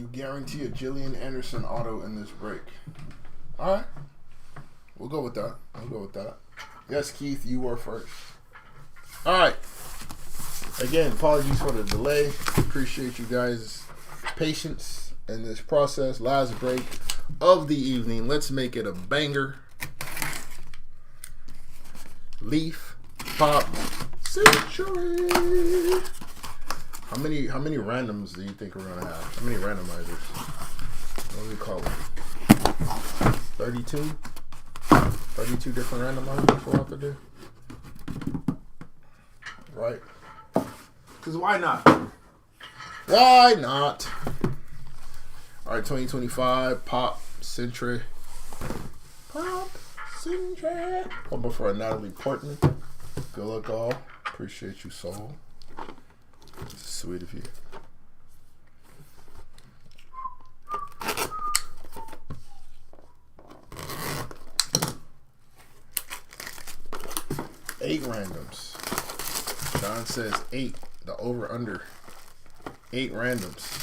You guarantee a Jillian Anderson auto in this break. All right. We'll go with that. Yes, Keith, you were first. All right. Again, apologies for the delay. Appreciate you guys' patience in this process. Last break of the evening. Let's make it a banger. Leaf, pop, century. How many randoms do you think we're gonna have? How many randomizers? What do we call it? 32? 32 different randomizers we'll have to do. Right? Because why not? Why not? All right, 2025, pop, century. Pop, century. One for Natalie Portman. Good luck, all. Appreciate you, soul. This is sweet of you. Eight randoms. John says 8. The over under. 8 randoms.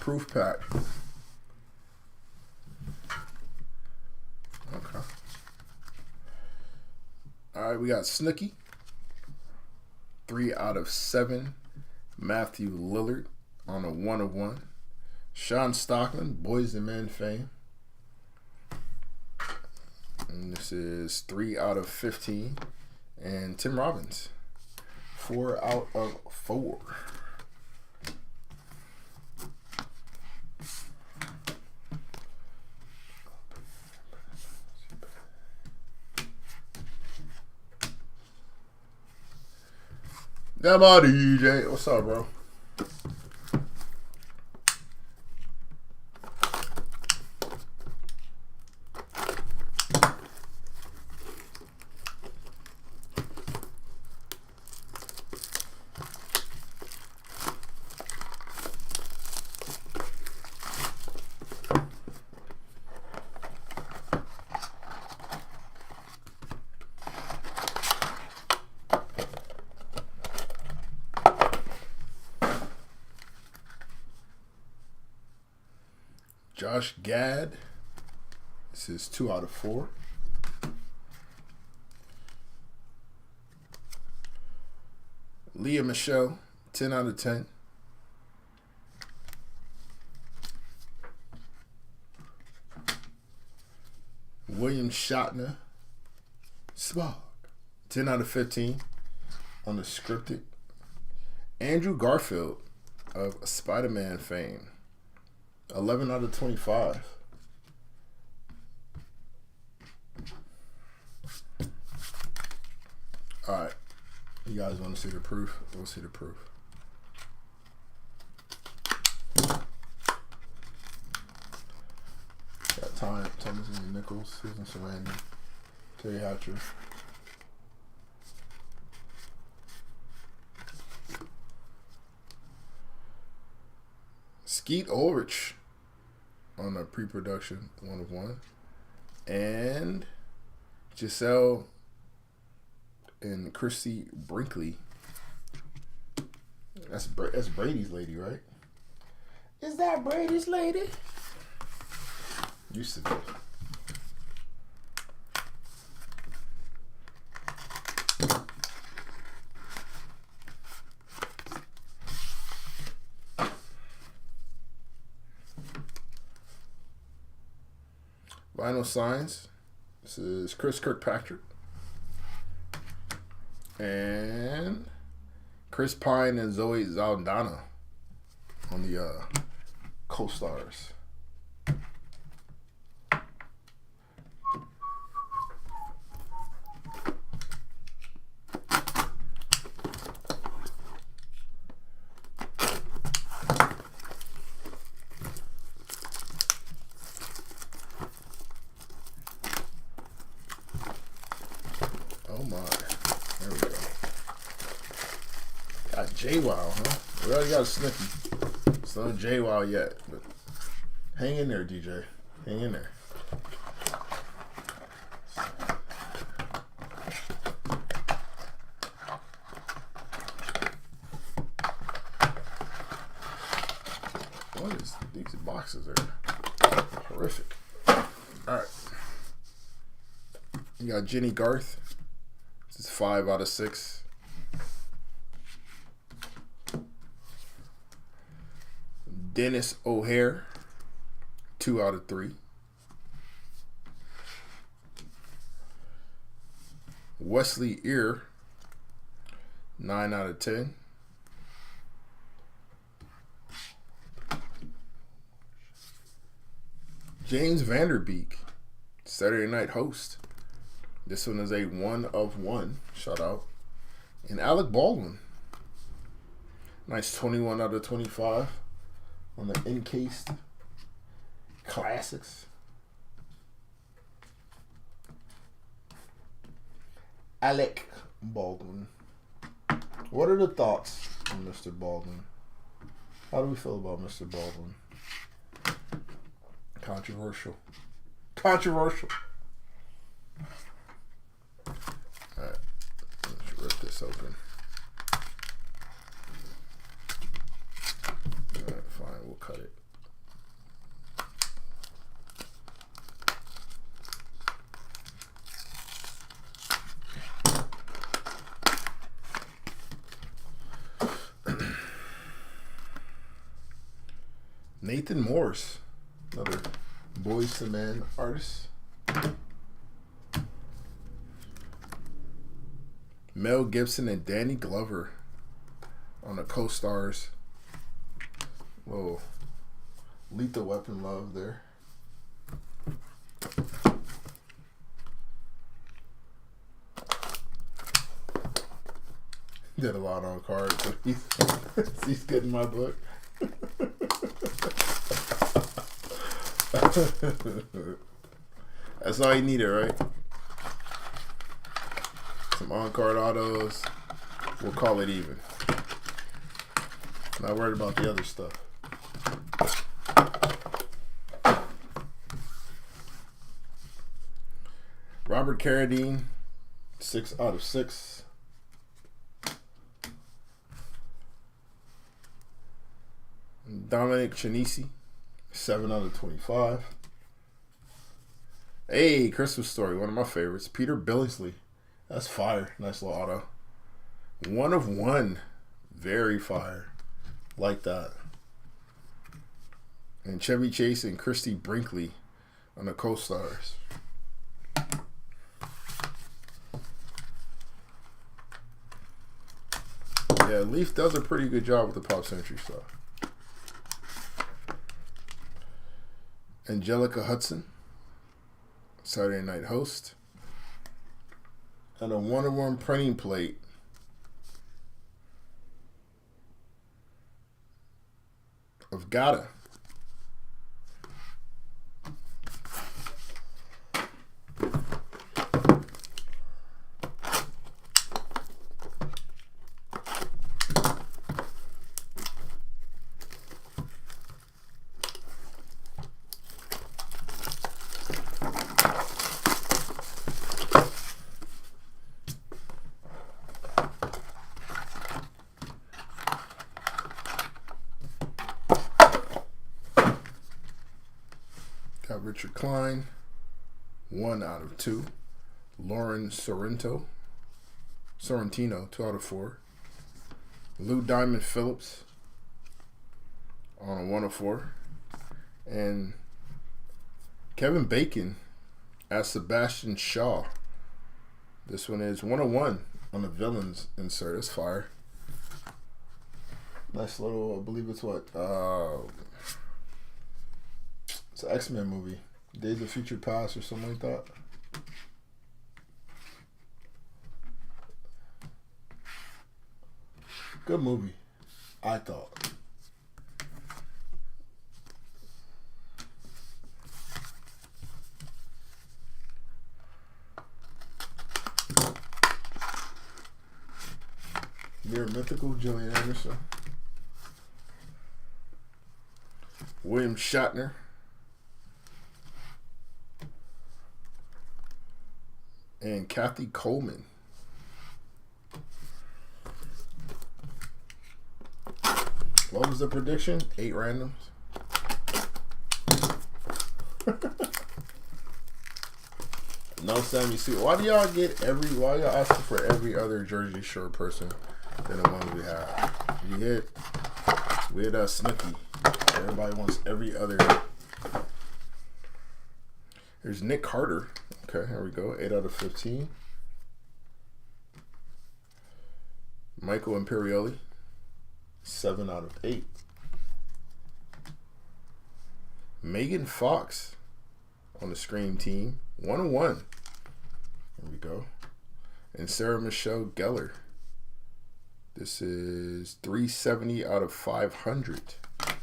Proof pack. Okay. All right, we got Snooki. 3 out of 7. Matthew Lillard on a 1 of 1. Sean Stockman, Boys and Men fame. And this is 3 out of 15. And Tim Robbins, 4 out of 4. That my DJ. What's up, bro? Josh Gad. This is 2 out of 4. Leah Michelle, 10 out of 10. William Shatner, Spock, 10 out of 15 on the scripted. Andrew Garfield of Spider-Man fame, 11 out of 25. All right. You guys want to see the proof? We'll see the proof. Got Thomas and Nichols, Susan Sarandon, Terry Hatcher. Skeet Ulrich on a pre-production 1 of 1. And Giselle and Christy Brinkley. That's Brady's lady, right? Is that Brady's lady? Used to be. Vinyl Signs. This is Chris Kirkpatrick. And Chris Pine and Zoe Saldana on the co-stars. Oh my. There we go. Got J-Wow, huh? We already got a Snooki. It's not J-Wow yet, but hang in there, DJ. Hang in there. What is these boxes are horrific. Alright. You got Jenny Garth. This is 5 out of 6. Dennis O'Hare, 2 out of 3. Wesley Ear, 9 out of 10. James Vanderbeek, Saturday Night Host. This one is a 1 of 1. Shout out. And Alec Baldwin. Nice 21 out of 25 on the encased classics. Alec Baldwin. What are the thoughts on Mr. Baldwin? How do we feel about Mr. Baldwin? Controversial. Controversial. Alright, let's rip this open. Alright, fine, we'll cut it. Nathan Morris, another Boyz II Men artist. Mel Gibson and Danny Glover on the co-stars. Whoa, Lethal Weapon love there. Did a lot on cards, but he's getting my book. That's all you needed, right? Some on-card autos. We'll call it even. Not worried about the other stuff. Robert Carradine, 6 out of 6. Dominic Chinesi, 7 out of 25. Hey, Christmas Story, one of my favorites. Peter Billingsley. That's fire. Nice little auto. 1 of 1. Very fire. Like that. And Chevy Chase and Christy Brinkley on the co-stars. Yeah, Leaf does a pretty good job with the Pop Century stuff. Angelica Hudson, Saturday Night Host. And a 1 of 1 printing plate of Gotta. Got Richard Klein, 1 out of 2. Lauren Sorrentino, 2 out of 4. Lou Diamond Phillips on a 1 of 4. And Kevin Bacon as Sebastian Shaw. This one is 1 of 1 on the villains insert. It's fire. Nice little, I believe it's what? It's an X-Men movie. Days of Future Past or something like that. Good movie, I thought. Near Mythical, Gillian Anderson. William Shatner. And Kathy Coleman. What was the prediction? 8 randoms. No Sammy Sue. Why do y'all get why y'all asking for every other Jersey Shore person than the ones we have? We hit Snooki. Everybody wants every other. There's Nick Carter. Okay, here we go. 8 out of 15. Michael Imperioli. 7 out of 8. Megan Fox on the Scream team. 101. There we go. And Sarah Michelle Gellar. This is 370 out of 500. I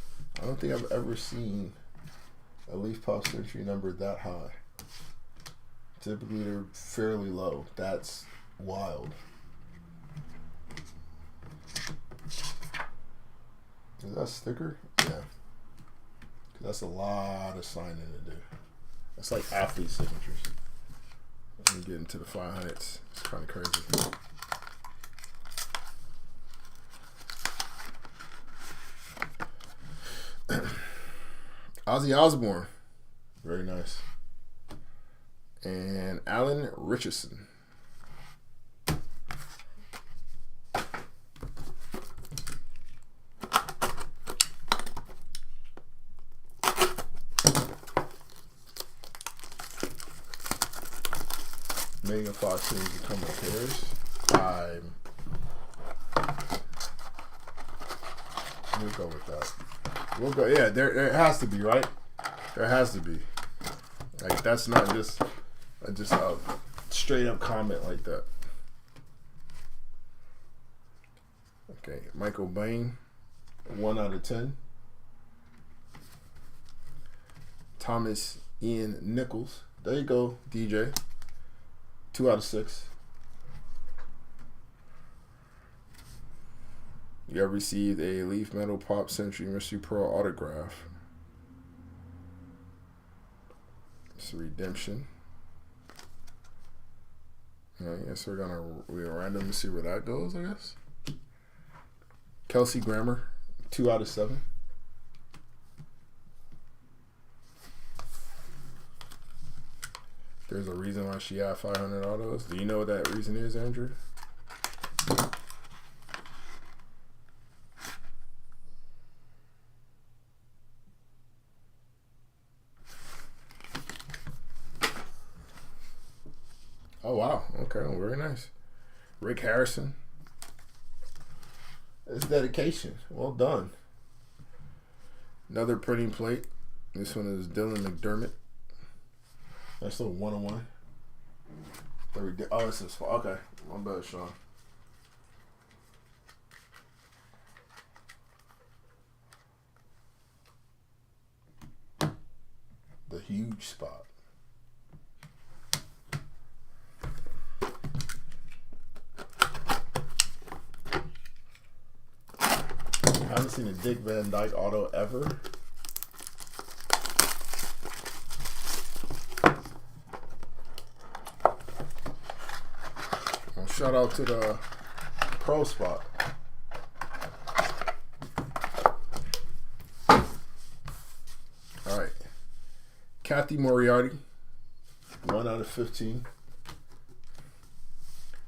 don't think I've ever seen a Leaf Pop Century number that high. Typically they're fairly low. That's wild. Is that a sticker? Yeah. That's a lot of signing to do. That's like athlete signatures. Let me get into the 500s. It's kind of crazy. Ozzy Osbourne. Very nice. And Alan Richardson. Megan Fox seems to come in pairs. We'll go with that. We'll go. Yeah, there has to be, right? There has to be. Like, that's not just a straight up comment like that. Okay, Michael Bain, 1 out of 10. Thomas Ian Nichols. There you go, DJ. 2 out of 6. You have received a Leaf Metal Pop Century Mystery Pearl autograph. It's a redemption. I guess we're randomly see where that goes, I guess. Kelsey Grammer, 2 out of 7. There's a reason why she had 500 autos. Do you know what that reason is, Andrew? Oh, wow. Okay, well, very nice. Rick Harrison. It's dedication. Well done. Another printing plate. This one is Dylan McDermott. That's a 101. Oh, this is okay. My bad, Sean. The huge spot. I haven't seen a Dick Van Dyke auto ever. Well, shout out to the pro spot. All right. Kathy Moriarty, 1 out of 15.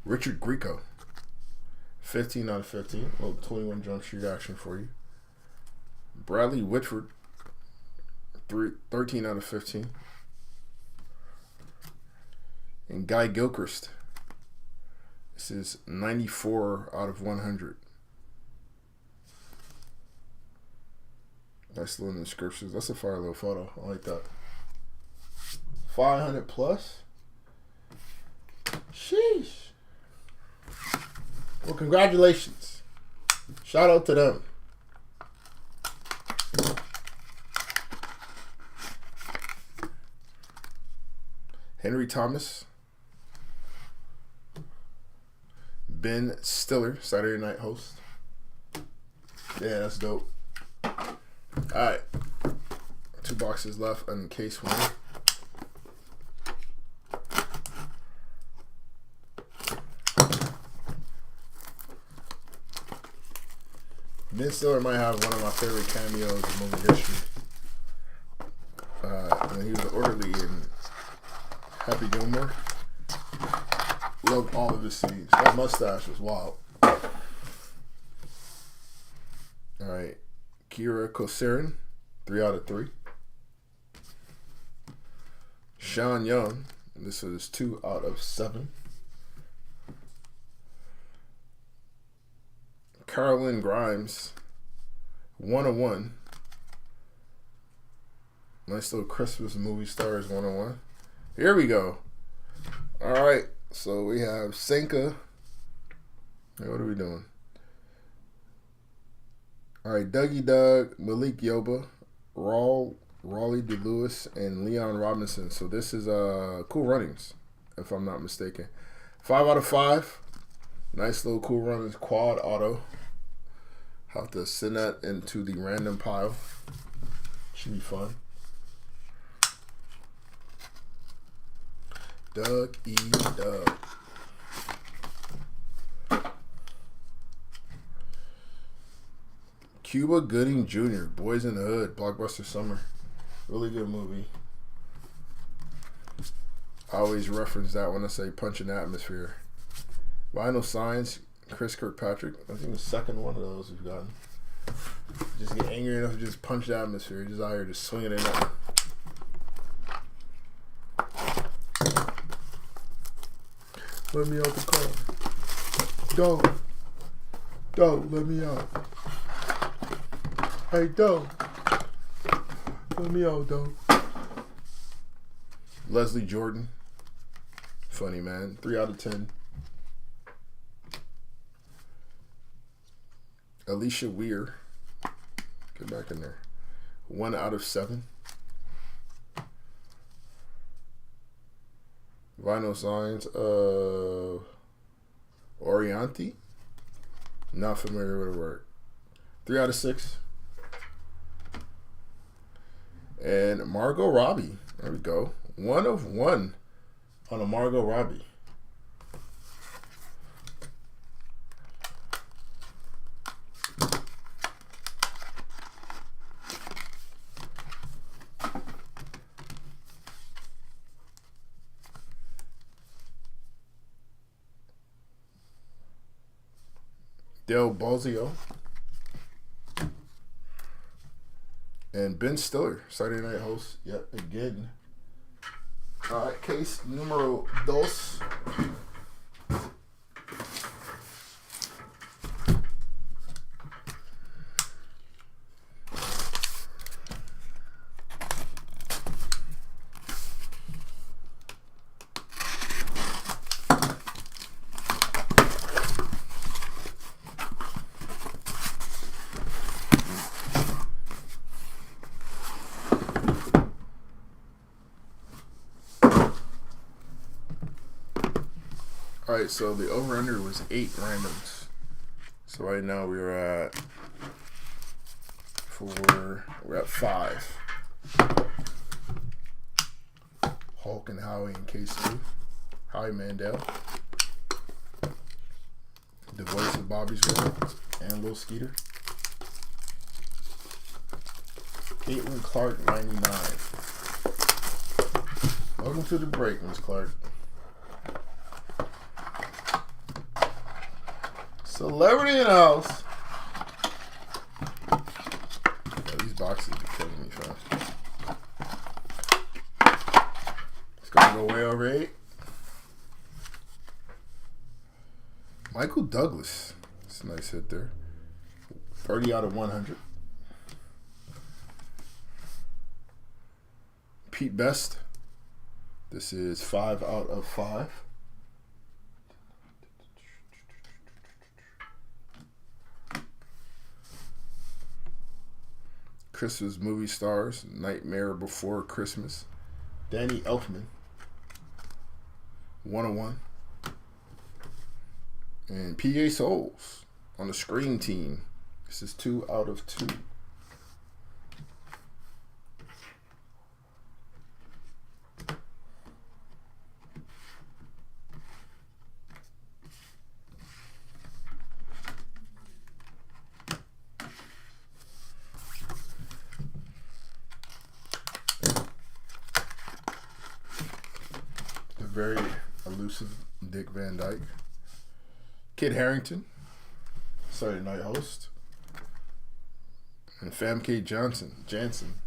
Richard Grieco. 15 out of 15. A little 21 Jump Street action for you. Bradley Whitford. 13 out of 15. And Guy Gilchrist. This is 94 out of 100. Nice little inscriptions. That's a fire little photo. I like that. 500 plus. Sheesh. Well, congratulations. Shout out to them. Henry Thomas. Ben Stiller, Saturday night host. Yeah, that's dope. Alright. 2 boxes left in case 1. Ben Stiller might have one of my favorite cameos in movie history. When he was orderly in Happy Gilmore. Loved all of his scenes. That mustache was wild. Alright. Kira Kosarin, 3 out of 3. Sean Young, and this is 2 out of 7. Carolyn Grimes, 101. Nice little Christmas movie stars 101. Here we go. Alright, so we have Senka. Hey, what are we doing? Alright, Dougie Doug, Malik Yoba, Raleigh DeLewis, and Leon Robinson. So this is Cool Runnings, if I'm not mistaken. 5 out of 5. Nice little Cool Runnings quad auto. Have to send that into the random pile. Should be fun. Doug E. Doug. Cuba Gooding Jr., Boys in the Hood, Blockbuster Summer. Really good movie. I always reference that when I say Punch in the Atmosphere. Vinyl Signs, Chris Kirkpatrick. I think the second one of those we've gotten. Just get angry enough to just punch the atmosphere. Just out here just swinging it in. Let me out the car. Don't let me out. Hey, don't. Let me out, don't. Leslie Jordan. Funny, man. 3 out of 10. Alicia Weir. Get back in there. 1 out of 7. Vinyl Signs of Orianti. Not familiar with the word. 3 out of 6. And Margot Robbie. There we go. 1 of 1 on a Margot Robbie. Del Bozio. And Ben Stiller, Saturday Night host, yet again. All right, case numero dos. Alright, so the over-under was 8 randoms. So right now we're at 5. Hulk and Howie in case 2. Howie Mandel. The voice of Bobby's World. And Lil Skeeter. Caitlin Clark, 99. Welcome to the break, Miss Clark. Celebrity in the house. Oh, these boxes are killing me, fam. It's gonna go way over 8. Michael Douglas. It's a nice hit there. 30 out of 100. Pete Best. This is 5 out of 5. Christmas movie stars, Nightmare Before Christmas. Danny Elfman, 101. And PA Souls on the Scream Team. This is 2 out of 2. very elusive Dick Van Dyke. Kid Harington, Saturday Night Host. And Famke Janssen.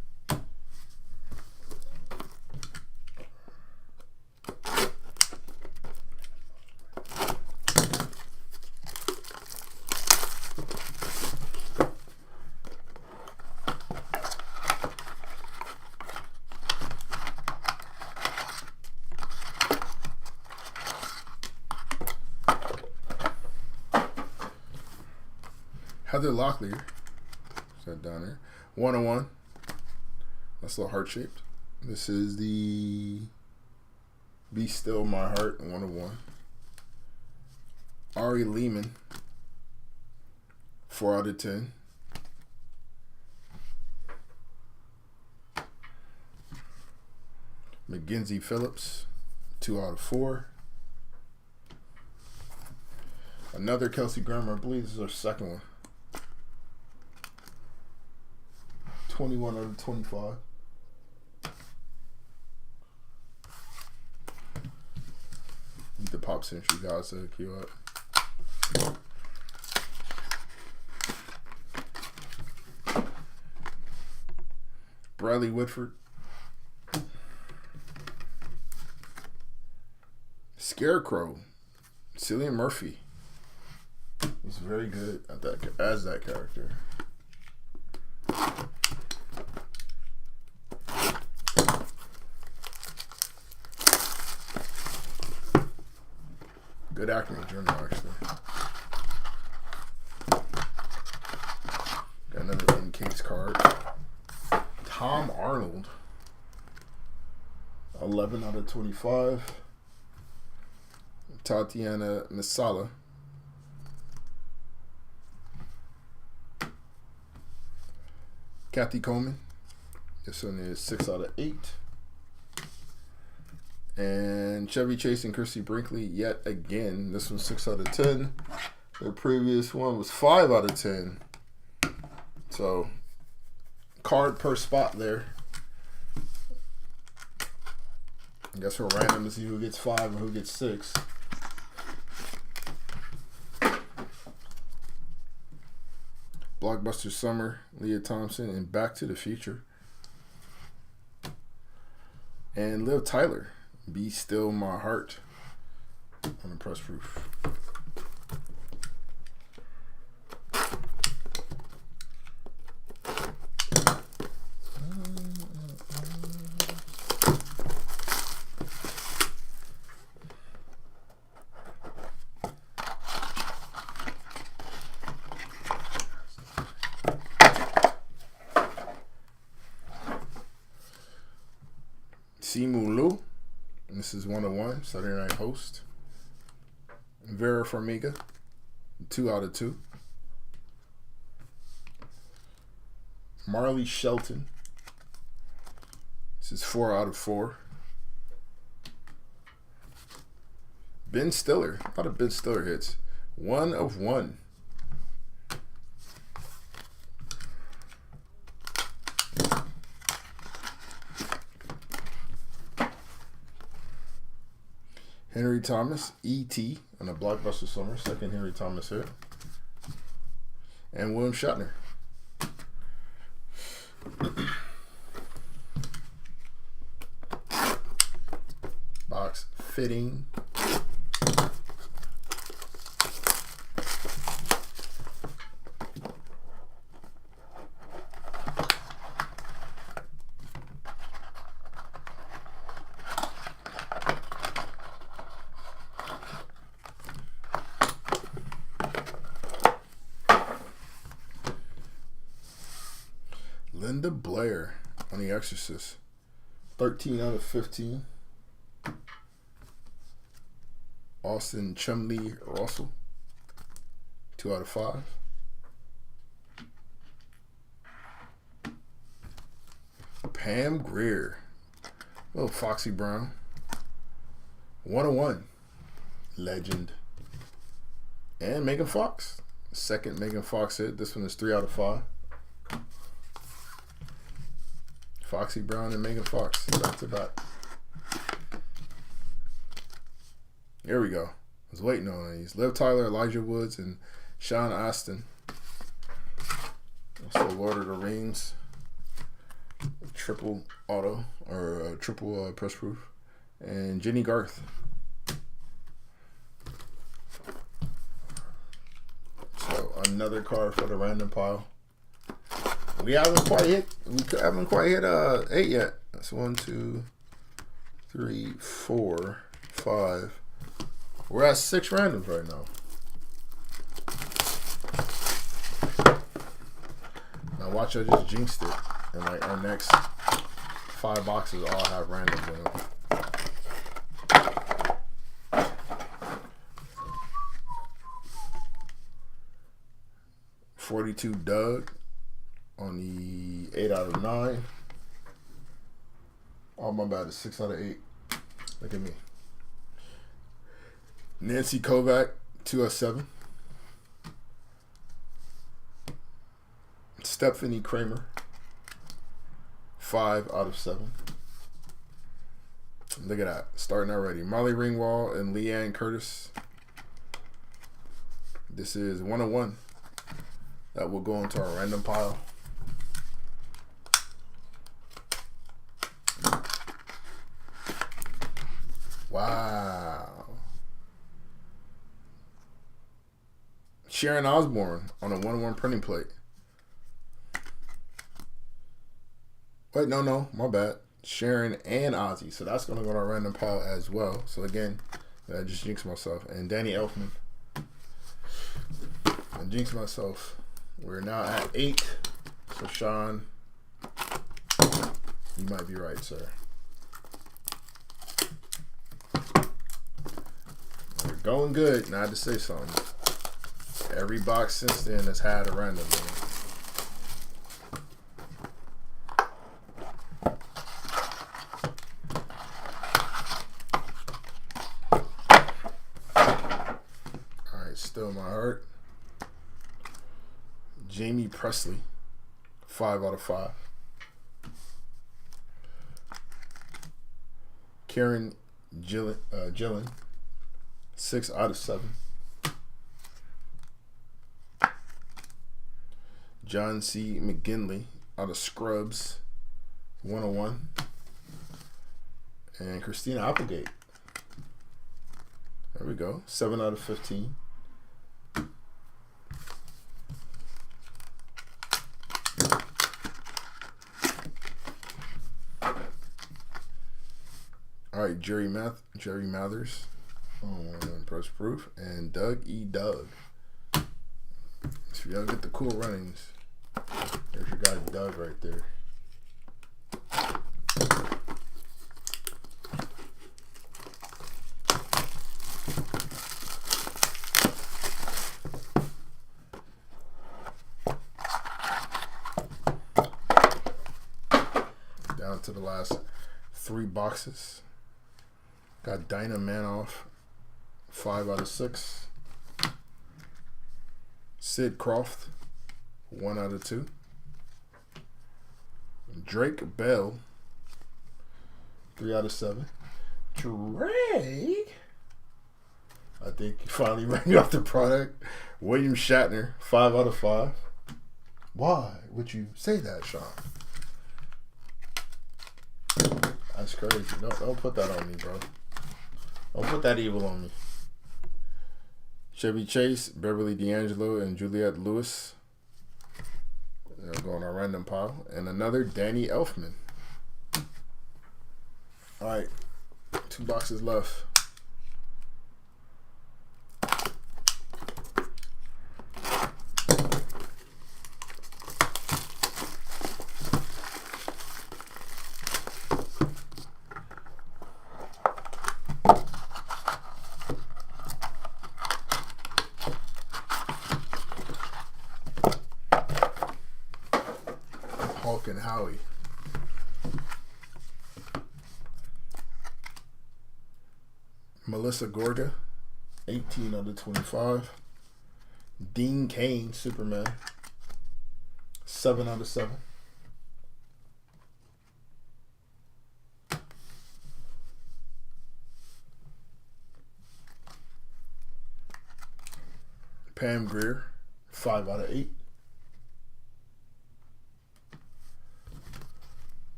Heather Locklear. Is that down there? 101. That's a little heart-shaped. This is the Be Still My Heart 101. Ari Lehman. 4 out of 10. Mackenzie Phillips. 2 out of 4. Another Kelsey Grammer. I believe this is our second one. 21 out of 25. Need the pop century guys to queue up. Bradley Whitford. Scarecrow. Cillian Murphy. Was very good at that as that character. Good acting in general, actually. Got another in-case card. Tom Arnold. 11 out of 25. Tatiana Masala. Kathy Coleman. This one is 6 out of 8. And Chevy Chase and Christy Brinkley yet again. This one's 6 out of 10. The previous one was 5 out of 10. So, card per spot there. I guess we're random to see who gets 5 and who gets 6. Blockbuster Summer, Leah Thompson, and Back to the Future. And Liv Tyler, Be Still My Heart, on the press proof. Simu Liu, and this is 101, Saturday Night Host. Vera Farmiga, 2 out of 2. Marley Shelton, this is 4 out of 4. Ben Stiller, a lot of Ben Stiller hits. 1 of 1. Henry Thomas, E.T. on a Blockbuster Summer, second Henry Thomas hit. And William Shatner. Box fitting. Linda Blair on The Exorcist. 13 out of 15. Austin Chumley Russell. 2 out of 5. Pam Grier. Little Foxy Brown. 101. Legend. And Megan Fox. Second Megan Fox hit. This one is 3 out of 5. Foxy Brown and Megan Fox, back to back. Here we go. I was waiting on these. Liv Tyler, Elijah Woods, and Sean Astin. Also Lord of the Rings. Triple auto, or triple press proof. And Jenny Garth. So another card for the random pile. We haven't quite hit 8 yet. That's 1, 2, 3, 4, 5. We're at 6 randoms right now. Now watch, I just jinxed it. And like our next 5 boxes all have randoms in them. $42 Doug on the 8 out of 9. Oh, my bad. It's 6 out of 8. Look at me. Nancy Kovac, 2 out of 7. Stephanie Kramer, 5 out of 7. Look at that. Starting already. Molly Ringwald and Leanne Curtis. This is 101. That will go into our random pile. Wow. Sharon Osbourne on a 1-1 printing plate. Wait, no, my bad. Sharon and Ozzy. So that's going to go to our random pile as well. So again, I just jinxed myself. And Danny Elfman. I jinxed myself. We're now at 8. So Sean, you might be right, sir. We're going good. Now I had to say something. Every box since then has had a random. Alright, still my heart. Jamie Presley, 5 out of 5. Karen Gillen, 6 out of 7. John C. McGinley out of Scrubs, 101. And Christina Applegate. There we go. 7 out of 15. All right, Jerry Mathers on press proof, and Doug E. Doug. So y'all get the cool runnings. There's your guy Doug right there. Down to the last 3 boxes. Got Dinah Manoff, 5 out of 6. Sid Croft, 1 out of 2. Drake Bell, 3 out of 7. Drake, I think he finally rang off the product. William Shatner, 5 out of 5. Why would you say that, Sean? That's crazy. Don't put that on me, bro. Don't put that evil on me. Chevy Chase, Beverly D'Angelo, and Juliette Lewis. They're going on random pile. And another Danny Elfman. All right. 2 boxes left. Hulk and Howie. Melissa Gorga, 18 out of 25. Dean Cain, Superman, 7 out of 7. Pam Grier, 5 out of 8.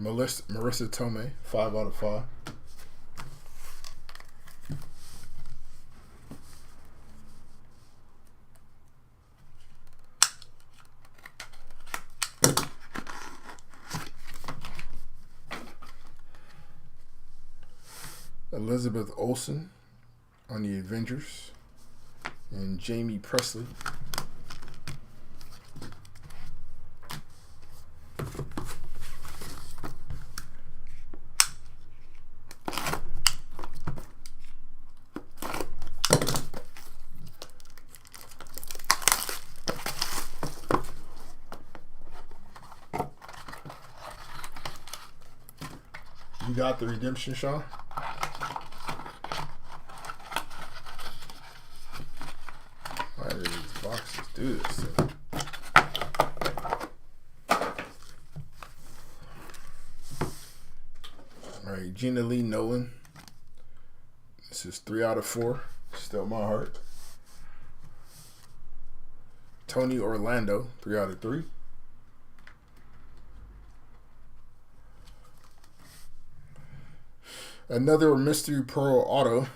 Marissa Tomei, 5 out of 5. Elizabeth Olsen on the Avengers, and Jamie Presley. You got the redemption, Sean? Why do these boxes do this to me? Alright, Gina Lee Nolan. This is 3 out of 4. Still my heart. Tony Orlando, 3 out of 3. Another Mystery Pearl auto.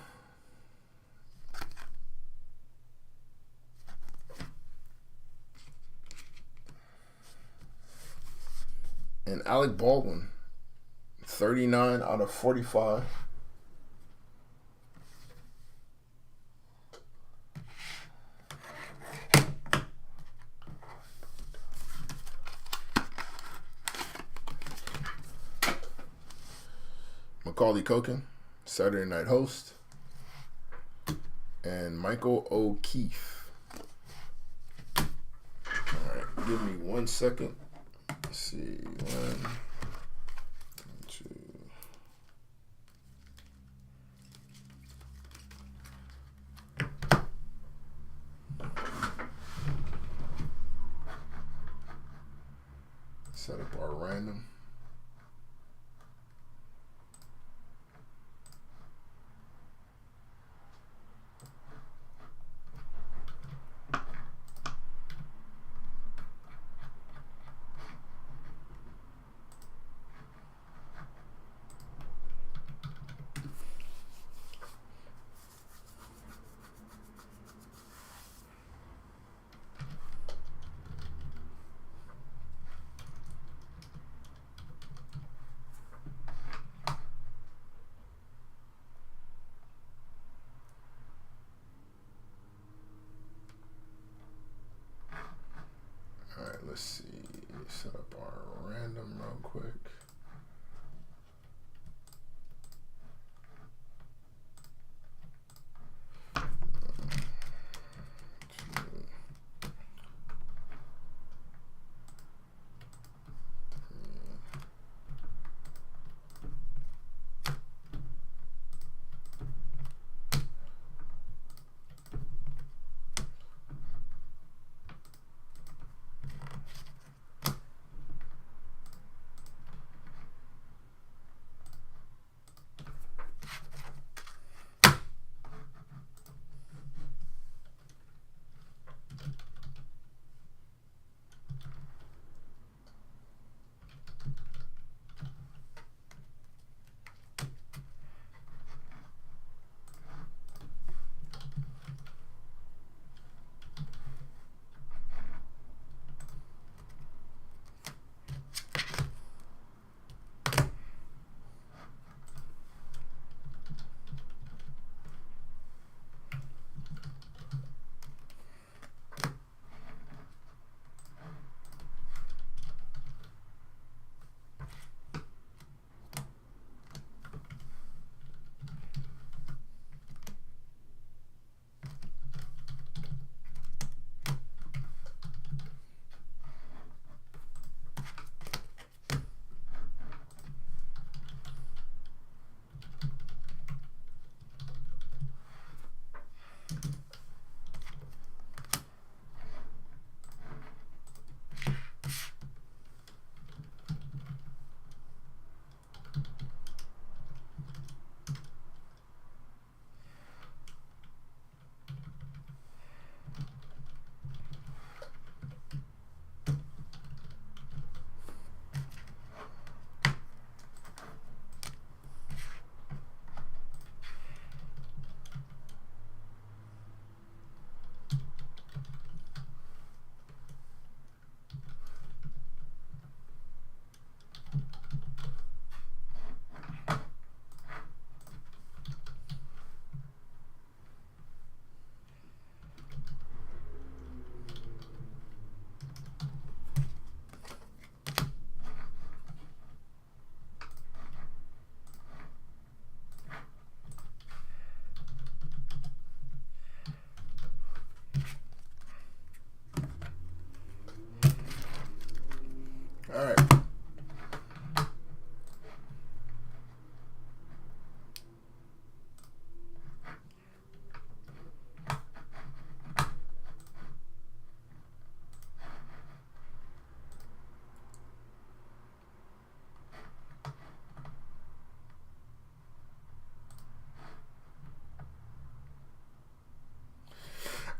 And Alec Baldwin, 39 out of 45. Macaulay Culkin, Saturday Night Host, and Michael O'Keefe. All right, give me 1 second. Let's see, 1, 2. Set up our random.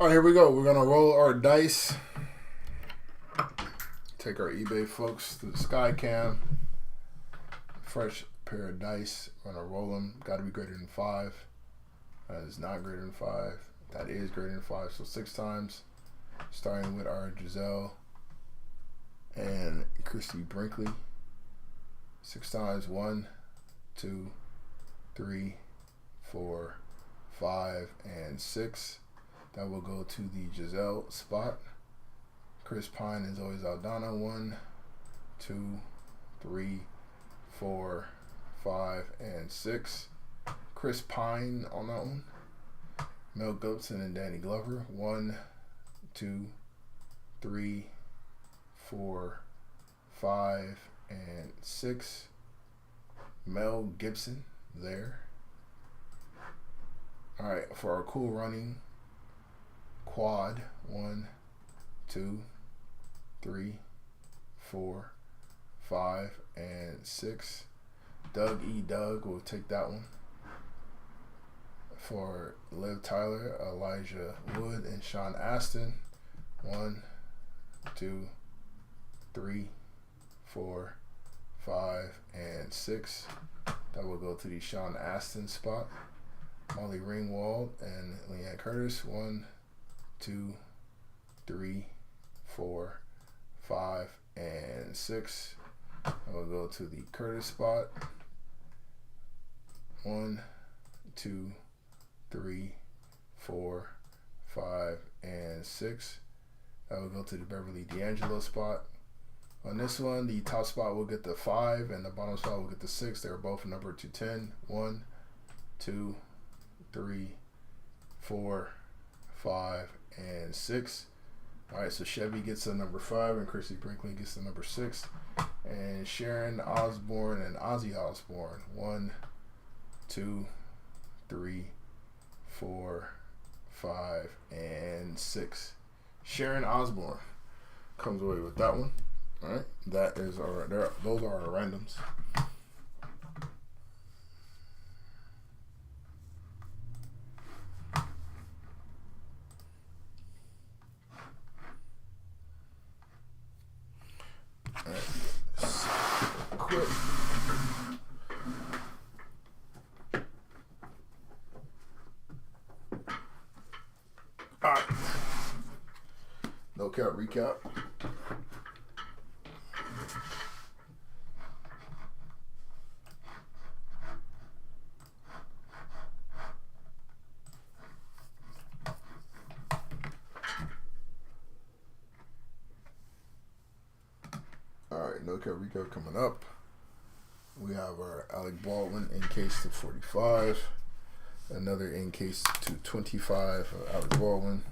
All right, here we go. We're gonna roll our dice. Take our eBay folks to the sky cam. Fresh pair of dice. We're gonna roll them. Got to be greater than 5. That is not greater than 5. That is greater than 5. So 6 times. Starting with our Giselle and Christy Brinkley. 6 times. 1, 2, 3, 4, 5, and 6. That will go to the Giselle spot. Chris Pine is always Aldana. 1, 2, 3, 4, 5, and 6. Chris Pine on that one. Mel Gibson and Danny Glover. 1, 2, 3, 4, 5, and 6. Mel Gibson there. All right, for our cool running quad, 1, 2, 3, 4, 5, and 6. Doug E. Doug will take that one. For Liv Tyler, Elijah Wood, and Sean Astin, 1, 2, 3, 4, 5, and 6. That will go to the Sean Astin spot. Molly Ringwald and Leanne Curtis, 1, 2, 3, 4, 5, and 6. I will go to the Curtis spot. 1, 2, 3, 4, 5, and 6. I will go to the Beverly D'Angelo spot. On this one, the top spot will get the 5, and the bottom spot will get the 6. They are both numbered to 10. 1, 2, 3, 4, 5, and 6. All right, so Chevy gets the number 5, and Chrissy Brinkley gets the number 6. And Sharon Osbourne and Ozzy Osbourne. 1, 2, 3, 4, 5, and 6. Sharon Osbourne comes away with that one. All right, that is those are our randoms. All right, quick. All right, no count recap. No count recap coming up. We have our Alec Baldwin in case to 45. Another in case to 25 of Alec Baldwin.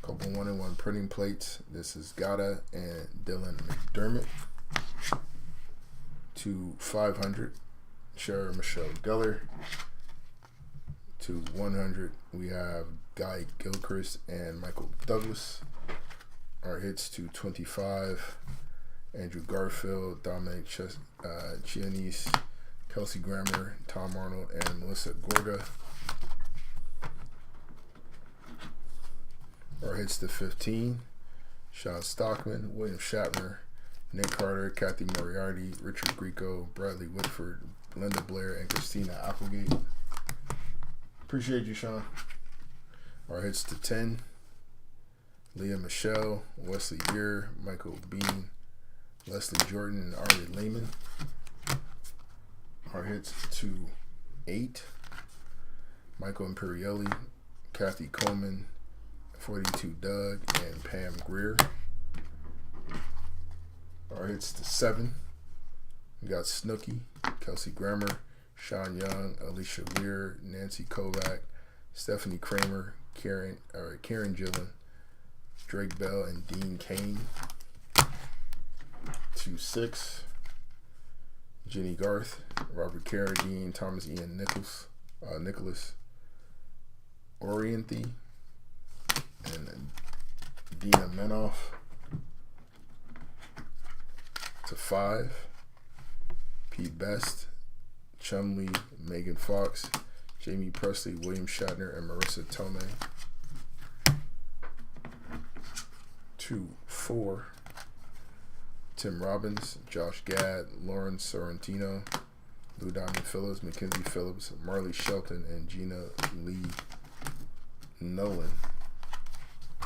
Couple 1-in-1 printing plates. This is Gata and Dylan McDermott. To 500, Sarah Michelle Gellar. To 100, we have Guy Gilchrist and Michael Douglas. Our hits to 25, Andrew Garfield, Dominic Chianese, Kelsey Grammer, Tom Arnold, and Melissa Gorga. Our hits to 15, Sean Stockman, William Shatner, Nick Carter, Kathy Moriarty, Richard Grieco, Bradley Whitford, Linda Blair, and Christina Applegate. Appreciate you, Sean. Our hits to 10, Leah Michelle, Wesley Beer, Michael Bean, Leslie Jordan, and Arlie Lehman. Our hits to 8, Michael Imperielli, Kathy Coleman, 42 Doug, and Pam Greer. Our hits to 7, we got Snooki, Kelsey Grammer, Sean Young, Alicia Weir, Nancy Kovac, Stephanie Kramer, Karen Gillen, Drake Bell, and Dean Kane. To 6, Jenny Garth, Robert Carradine, Thomas Ian Nicholas, Orienthi, and Dina Menoff. To 5, Pete Best, Chumley, Megan Fox, Jamie Presley, William Shatner, and Marissa Tomei. 2-4. Tim Robbins, Josh Gad, Lauren Sorrentino, Lou Diamond Phillips, Mackenzie Phillips, Marley Shelton, and Gina Lee Nolan.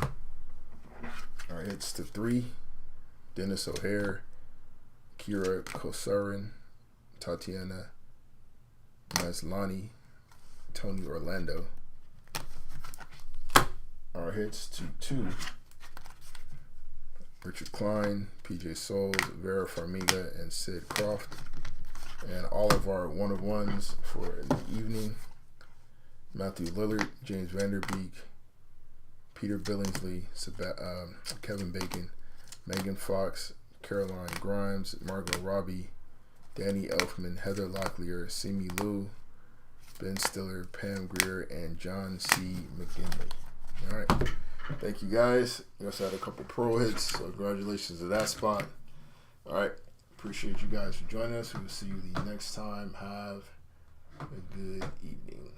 All right, hits to 3. Dennis O'Hare, Kira Kosarin, Tatiana Maslany, Tony Orlando. Our hits to 2. Richard Klein, PJ Souls, Vera Farmiga, and Sid Croft. And all of our one-of-ones for the evening. Matthew Lillard, James Vanderbeek, Peter Billingsley, Kevin Bacon, Megan Fox, Caroline Grimes, Margot Robbie, Danny Elfman, Heather Locklear, Simi Lou, Ben Stiller, Pam Grier, and John C. McGinley. All right. Thank you, guys. We also had a couple pro hits, so congratulations to that spot. All right. Appreciate you guys for joining us. We will see you the next time. Have a good evening.